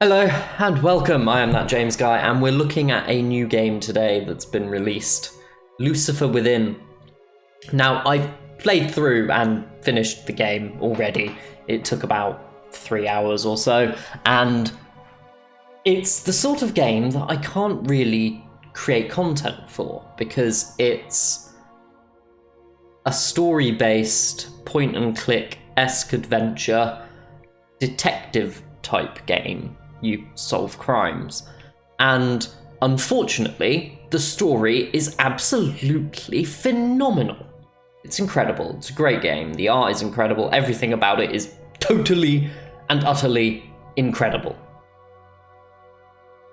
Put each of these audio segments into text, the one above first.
Hello and welcome, I am that James guy, and we're looking at a new game today that's been released, Lucifer Within. Now, I've played through and finished the game already. It took about 3 hours or so, and it's the sort of game that I can't really create content for, because it's a story-based, point-and-click-esque adventure, detective type game. You solve crimes. And unfortunately, the story is absolutely phenomenal. It's incredible. It's a great game. The art is incredible. Everything about it is totally and utterly incredible.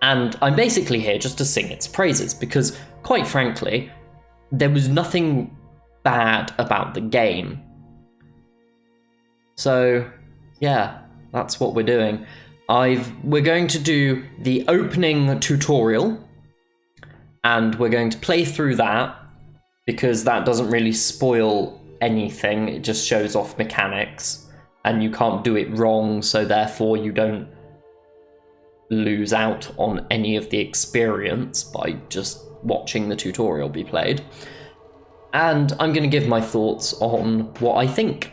And I'm basically here just to sing its praises because, quite frankly, there was nothing bad about the game. So, yeah, that's what we're doing. We're going to do the opening tutorial, and we're going to play through that because that doesn't really spoil anything. It just shows off mechanics, and you can't do it wrong, so therefore you don't lose out on any of the experience by just watching the tutorial be played. And I'm going to give my thoughts on what I think,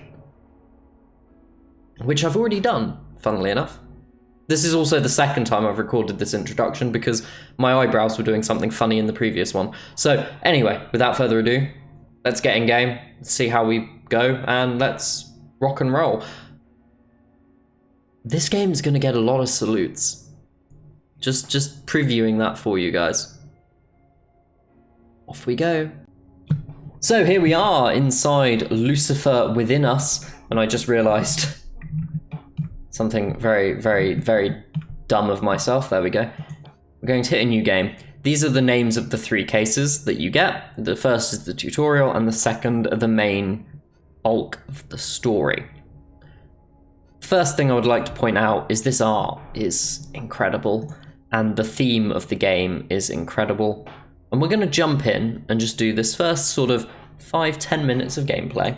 which I've already done, funnily enough. This is also the second time I've recorded this introduction because my eyebrows were doing something funny in the previous one. So anyway, without further ado, let's get in game, see how we go, and let's rock and roll. This game's going to get a lot of salutes. Just previewing that for you guys. Off we go. So here we are inside Lucifer Within Us, and I just realised something very, very, very dumb of myself. There we go. We're going to hit a new game. These are the names of the 3 cases that you get. The first is the tutorial, and the second are the main bulk of the story. First thing I would like to point out is this art is incredible, and the theme of the game is incredible. And we're going to jump in and just do this first sort of 5-10 minutes of gameplay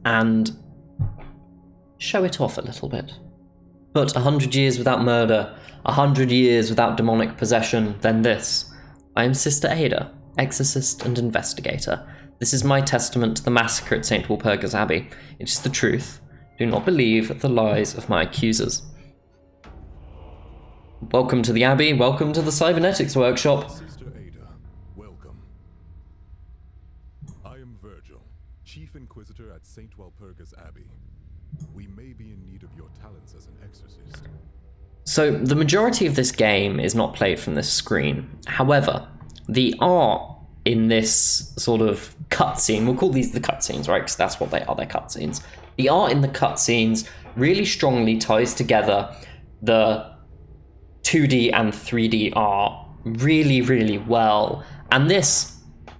and show it off a little bit. But 100 years without murder, 100 years without demonic possession, then this. I am Sister Ada, exorcist and investigator. This is my testament to the massacre at St. Walpurgis Abbey. It is the truth. Do not believe the lies of my accusers. Welcome to the Abbey, welcome to the Cybernetics Workshop. Sister Ada, welcome. I am Virgil, Chief Inquisitor at St. Walpurgis Abbey. We may be in need of your talents as an exorcist. So, the majority of this game is not played from this screen. However, the art in this sort of cutscene, we'll call these the cutscenes, right? Because that's what they are, they're cutscenes. The art in the cutscenes really strongly ties together the 2D and 3D art really, really well. And this,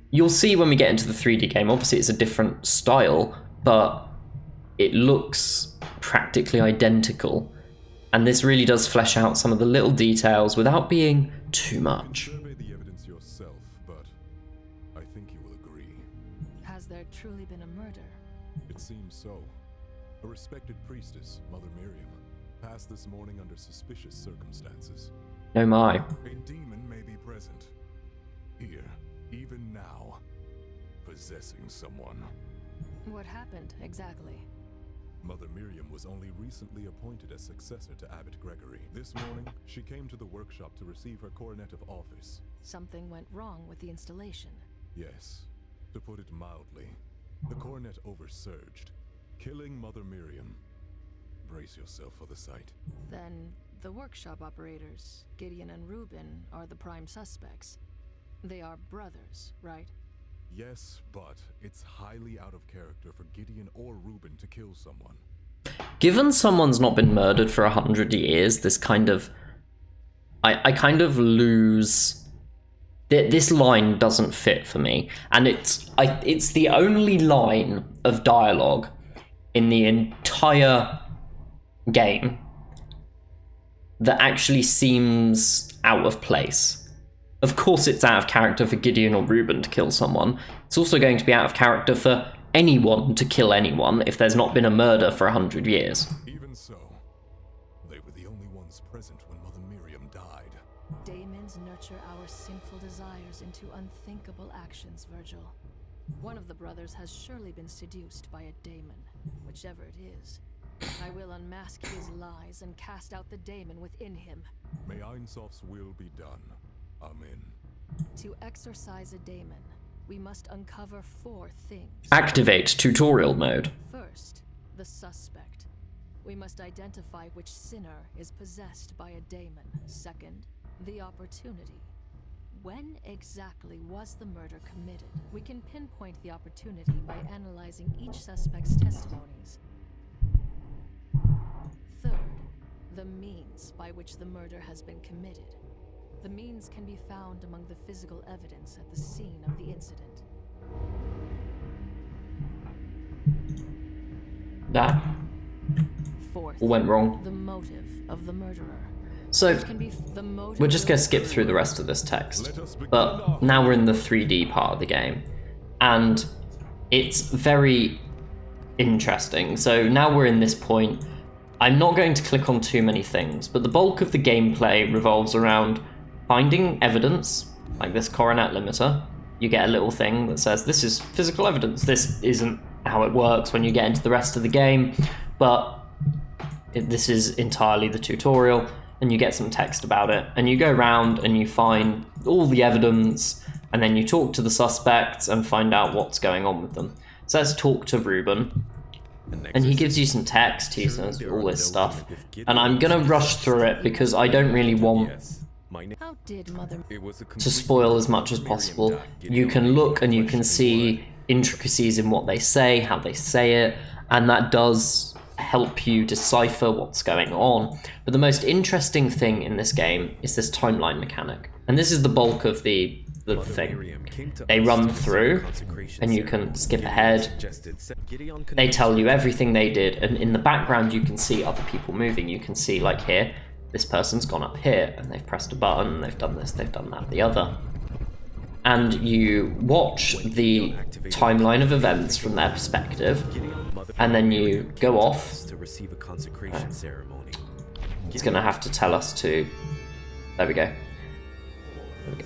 you'll see when we get into the 3D game, obviously it's a different style, but it looks practically identical. And this really does flesh out some of the little details without being too much. Survey the evidence yourself, but I think you will agree. Has there truly been a murder? It seems so. A respected priestess, Mother Miriam, passed this morning under suspicious circumstances. Oh my. A demon may be present. Here, even now, possessing someone. What happened exactly? Mother Miriam was only recently appointed as successor to Abbot Gregory. This morning, she came to the workshop to receive her coronet of office. Something went wrong with the installation. Yes, to put it mildly, the coronet oversurged, killing Mother Miriam. Brace yourself for the sight. Then the workshop operators, Gideon and Reuben, are the prime suspects. They are brothers, right? Yes, but it's highly out of character for Gideon or Reuben to kill someone. Given someone's not been murdered for 100 years, this kind of... I kind of lose... This line doesn't fit for me. And it's the only line of dialogue in the entire game that actually seems out of place. Of course it's out of character for Gideon or Reuben to kill someone. It's also going to be out of character for anyone to kill anyone if there's not been a murder for 100 years. Even so, they were the only despicable actions, Virgil. One of the brothers has surely been seduced by a daemon, whichever it is. I will unmask his lies and cast out the daemon within him. May Einsoff's will be done. Amen. To exorcise a daemon, we must uncover 4 things. Activate tutorial mode. First, the suspect. We must identify which sinner is possessed by a daemon. Second, the opportunity. When exactly was the murder committed? We can pinpoint the opportunity by analyzing each suspect's testimonies. Third, the means by which the murder has been committed. The means can be found among the physical evidence at the scene of the incident. That Fourth, all went wrong. the motive of the murderer. So Which can be the motive we're just of going the to skip through the murderer. rest of this text. But now we're in the 3D part of the game. And it's very interesting. So now we're in this point. I'm not going to click on too many things, but the bulk of the gameplay revolves around finding evidence, like this coronet limiter. You get a little thing that says, this is physical evidence. This isn't how it works when you get into the rest of the game, but this is entirely the tutorial. And you get some text about it, and you go around and you find all the evidence, and then you talk to the suspects and find out what's going on with them. So let's talk to Ruben, and he gives you some text. He says all this stuff, and I'm gonna rush through it because I don't really want How did Mother to spoil as much as possible. You can look and you can see intricacies in what they say, how they say it, and that does help you decipher what's going on. But the most interesting thing in this game is this timeline mechanic, and this is the bulk of the thing. They run through and you can skip ahead. They tell you everything they did, and in the background you can see other people moving. You can see, like here, this person's gone up here and they've pressed a button and they've done this, they've done that, the other. And you watch the timeline of events from their perspective, and then you go off. It's going to have to tell us to... There we go.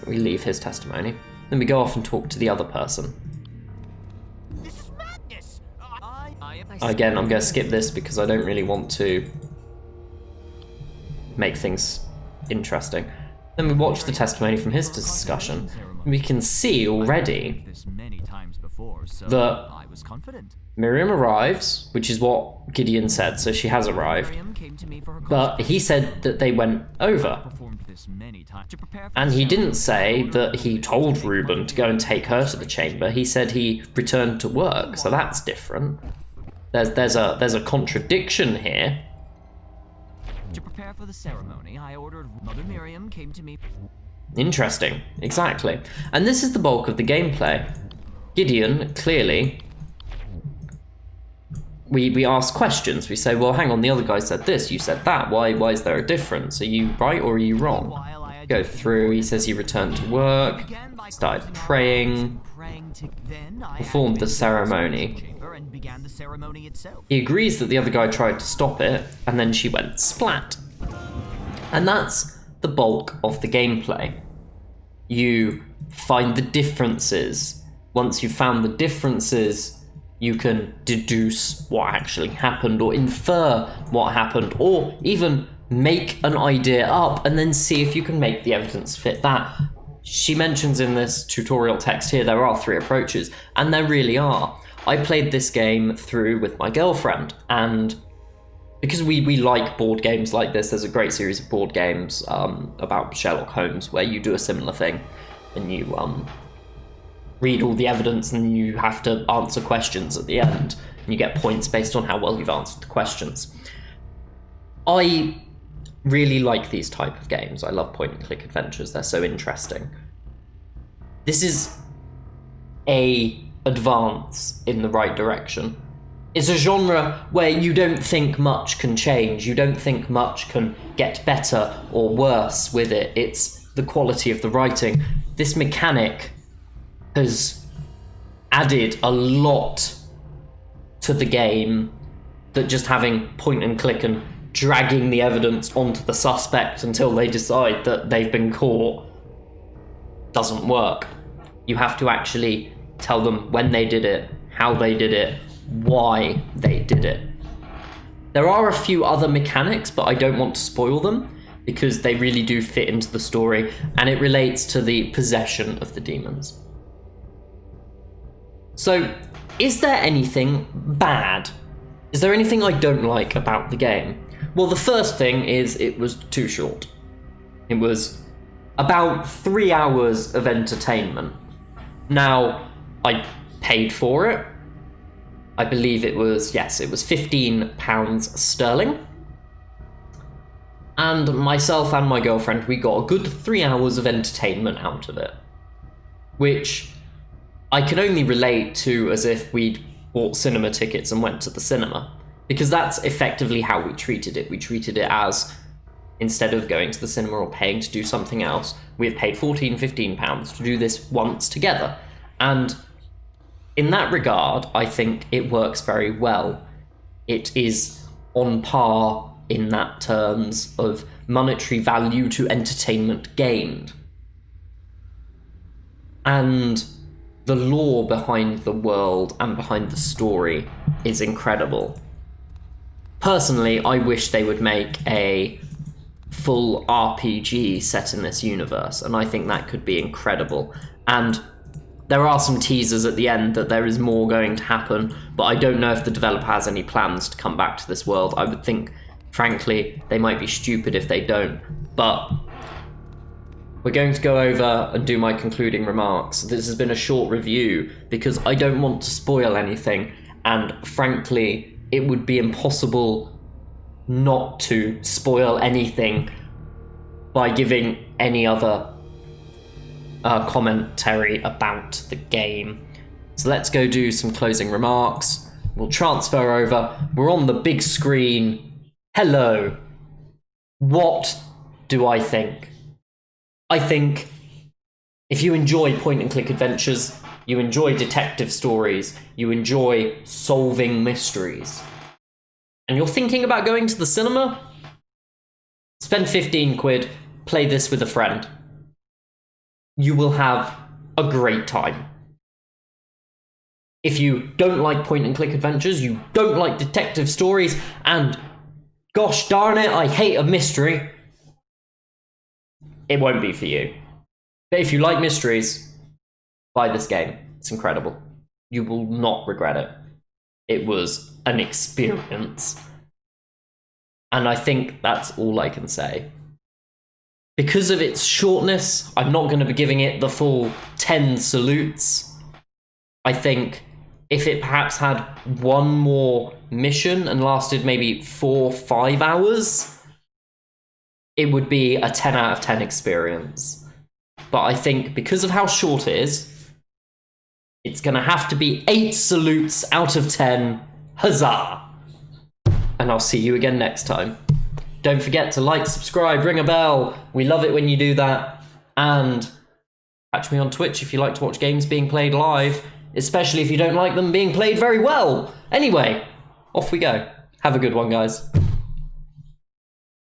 We leave his testimony. Then we go off and talk to the other person. This is madness. Again, I'm going to skip this because I don't really want to make things interesting. Then we watch the testimony from his discussion. We can see already that Miriam arrives, which is what Gideon said, so she has arrived. But he said that they went over. And he didn't say that he told Ruben to go and take her to the chamber. He said he returned to work, so that's different. There's a contradiction here. To prepare for the ceremony, I ordered Mother Miriam came to me. Interesting, exactly. And this is the bulk of the gameplay. Gideon, clearly, we ask questions. We say, well, hang on, the other guy said this, you said that. Why is there a difference? Are you right or are you wrong? Go through, he says he returned to work, started praying, performed the ceremony. He agrees that the other guy tried to stop it, and then she went splat. And that's the bulk of the gameplay. You find the differences. Once you've found the differences, you can deduce what actually happened, or infer what happened, or even make an idea up and then see if you can make the evidence fit that. She mentions in this tutorial text here there are 3 approaches, and there really are. I played this game through with my girlfriend, and because we like board games like this, there's a great series of board games about Sherlock Holmes where you do a similar thing, and you read all the evidence and you have to answer questions at the end, and you get points based on how well you've answered the questions. I really like these type of games. I love point-and-click adventures. They're so interesting. This is a advance in the right direction. It's a genre where you don't think much can change. You don't think much can get better or worse with it. It's the quality of the writing. This mechanic has added a lot to the game that just having point and click and dragging the evidence onto the suspect until they decide that they've been caught doesn't work. You have to actually tell them when they did it, how they did it, why they did it. There are a few other mechanics, but I don't want to spoil them because they really do fit into the story, and it relates to the possession of the demons. So, is there anything bad? Is there anything I don't like about the game? Well, the first thing is it was too short. It was about 3 hours of entertainment. Now, I paid for it. I believe it was, yes, it was £15 sterling. And myself and my girlfriend, we got a good 3 hours of entertainment out of it. Which I can only relate to as if we'd bought cinema tickets and went to the cinema. Because that's effectively how we treated it. We treated it as, instead of going to the cinema or paying to do something else, we have paid £15 to do this once together. And in that regard, I think it works very well. It is on par in that terms of monetary value to entertainment gained. And the lore behind the world and behind the story is incredible. Personally, I wish they would make a full RPG set in this universe, and I think that could be incredible. And there are some teasers at the end that there is more going to happen, but I don't know if the developer has any plans to come back to this world. I would think, frankly, they might be stupid if they don't. But we're going to go over and do my concluding remarks. This has been a short review because I don't want to spoil anything, and frankly, it would be impossible not to spoil anything by giving any other commentary about the game. So let's go do some closing remarks. We'll transfer over. We're on the big screen. Hello. What do I think? I think if you enjoy point-and-click adventures, you enjoy detective stories, you enjoy solving mysteries, and you're thinking about going to the cinema, spend 15 quid, play this with a friend. You will have a great time. If you don't like point-and-click adventures, you don't like detective stories, and gosh darn it, I hate a mystery, it won't be for you. But if you like mysteries, buy this game. It's incredible. You will not regret it. It was an experience. And I think that's all I can say. Because of its shortness, I'm not going to be giving it the full 10 salutes. I think if it perhaps had one more mission and lasted maybe 4 or 5 hours, it would be a 10 out of 10 experience. But I think because of how short it is, it's going to have to be 8 salutes out of 10. Huzzah! And I'll see you again next time. Don't forget to like, subscribe, ring a bell. We love it when you do that. And catch me on Twitch if you like to watch games being played live, especially if you don't like them being played very well. Anyway, off we go. Have a good one, guys.